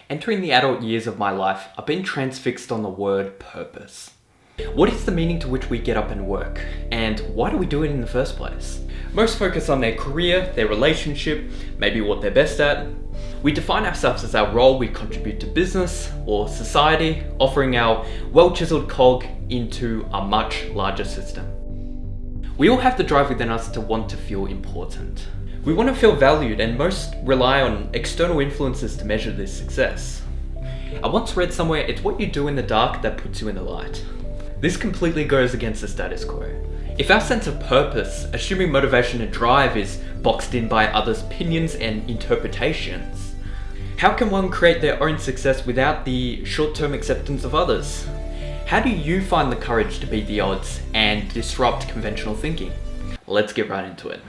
Entering the adult years of my life, I've been transfixed on the word purpose. What is the meaning to which we get up and work? And why do we do it in the first place? Most focus on their career, their relationship, maybe what they're best at. We define ourselves as our role we contribute to business or society, offering our well-chiseled cog into a much larger system. We all have the drive within us to want to feel important. We want to feel valued, and most rely on external influences to measure this success. I once read somewhere, it's what you do in the dark that puts you in the light. This completely goes against the status quo. If our sense of purpose, assuming motivation and drive, is boxed in by others' opinions and interpretations, how can one create their own success without the short-term acceptance of others? How do you find the courage to beat the odds and disrupt conventional thinking? Let's get right into it.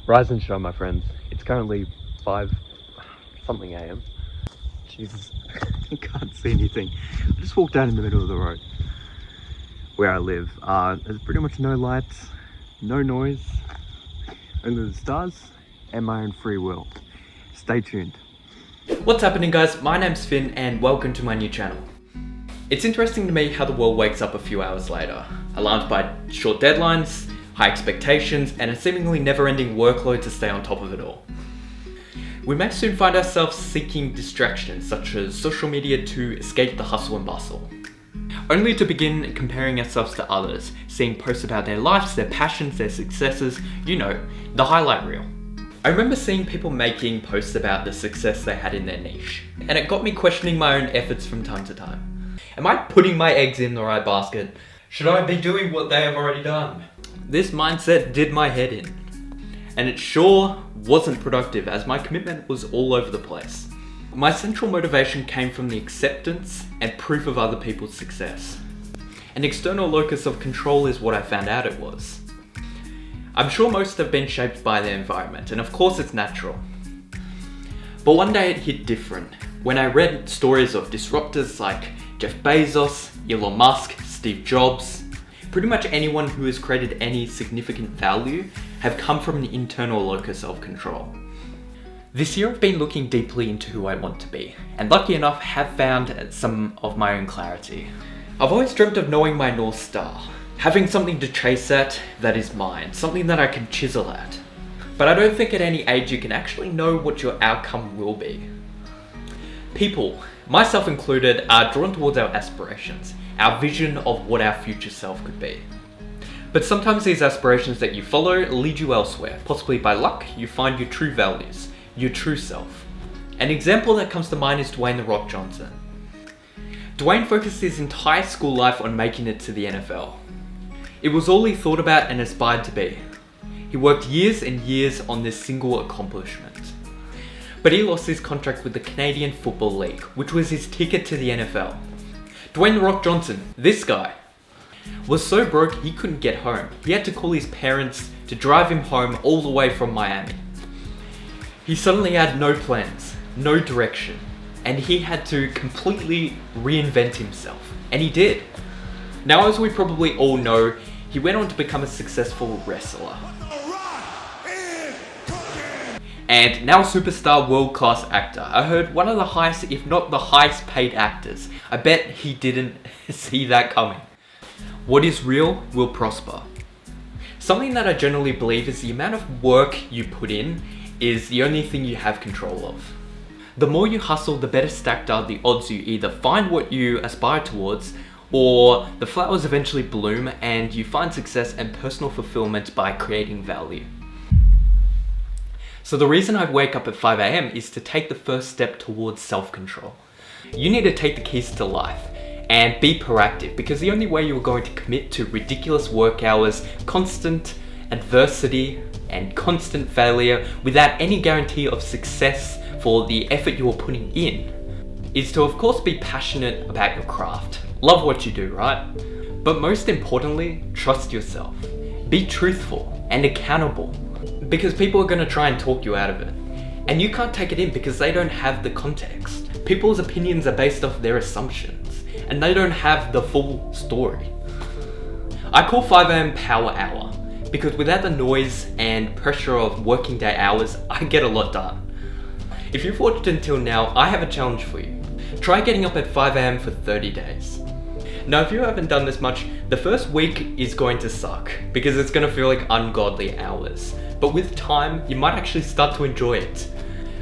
Rise and shine, my friends. It's currently 5-something a.m. Jesus, I can't see anything. I just walked down in the middle of the road where I live. There's pretty much no lights, no noise, only the stars and my own free will. Stay tuned. What's happening, guys? My name's Finn and welcome to my new channel. It's interesting to me how the world wakes up a few hours later, alarmed by short deadlines, high expectations, and a seemingly never-ending workload to stay on top of it all. We may soon find ourselves seeking distractions such as social media to escape the hustle and bustle, only to begin comparing ourselves to others, seeing posts about their lives, their passions, their successes, the highlight reel. I remember seeing people making posts about the success they had in their niche, and it got me questioning my own efforts from time to time. Am I putting my eggs in the right basket? Should I be doing what they have already done? This mindset did my head in, and it sure wasn't productive as my commitment was all over the place. My central motivation came from the acceptance and proof of other people's success. An external locus of control is what I found out it was. I'm sure most have been shaped by their environment, and of course it's natural. But one day it hit different when I read stories of disruptors like Jeff Bezos, Elon Musk, Steve Jobs. Pretty much anyone who has created any significant value have come from an internal locus of control. This year I've been looking deeply into who I want to be, and lucky enough have found some of my own clarity. I've always dreamt of knowing my North Star, having something to chase at that is mine, something that I can chisel at. But I don't think at any age you can actually know what your outcome will be. People, myself included, are drawn towards our aspirations, our vision of what our future self could be. But sometimes these aspirations that you follow lead you elsewhere. Possibly by luck, you find your true values, your true self. An example that comes to mind is Dwayne "The Rock" Johnson. Dwayne focused his entire school life on making it to the NFL. It was all he thought about and aspired to be. He worked years and years on this single accomplishment. But he lost his contract with the Canadian Football League, which was his ticket to the NFL. Dwayne "The Rock" Johnson, this guy, was so broke he couldn't get home. He had to call his parents to drive him home all the way from Miami. He suddenly had no plans, no direction, and he had to completely reinvent himself. And he did. Now, as we probably all know, he went on to become a successful wrestler. And now a superstar world-class actor. I heard one of the highest, if not the highest paid actors. I bet he didn't see that coming. What is real will prosper. Something that I generally believe is the amount of work you put in is the only thing you have control of. The more you hustle, the better stacked are the odds you either find what you aspire towards, or the flowers eventually bloom and you find success and personal fulfillment by creating value. So the reason I wake up at 5 a.m. is to take the first step towards self-control. You need to take the keys to life and be proactive, because the only way you're going to commit to ridiculous work hours, constant adversity, and constant failure without any guarantee of success for the effort you're putting in is to, of course, be passionate about your craft. Love what you do, right? But most importantly, trust yourself. Be truthful and accountable, because people are going to try and talk you out of it. And you can't take it in because they don't have the context. People's opinions are based off their assumptions, and they don't have the full story. I call 5 a.m. power hour. because without the noise and pressure of working day hours, I get a lot done. If you've watched until now, I have a challenge for you. Try getting up at 5 AM for 30 days. Now, if you haven't done this much, the first week is going to suck because it's going to feel like ungodly hours. But with time, you might actually start to enjoy it.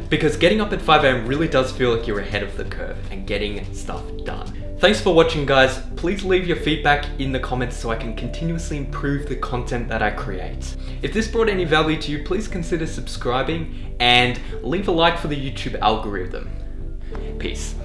Because getting up at 5 AM really does feel like you're ahead of the curve and getting stuff done. Thanks for watching, guys. Please leave your feedback in the comments so I can continuously improve the content that I create. If this brought any value to you, please consider subscribing and leave a like for the YouTube algorithm. Peace.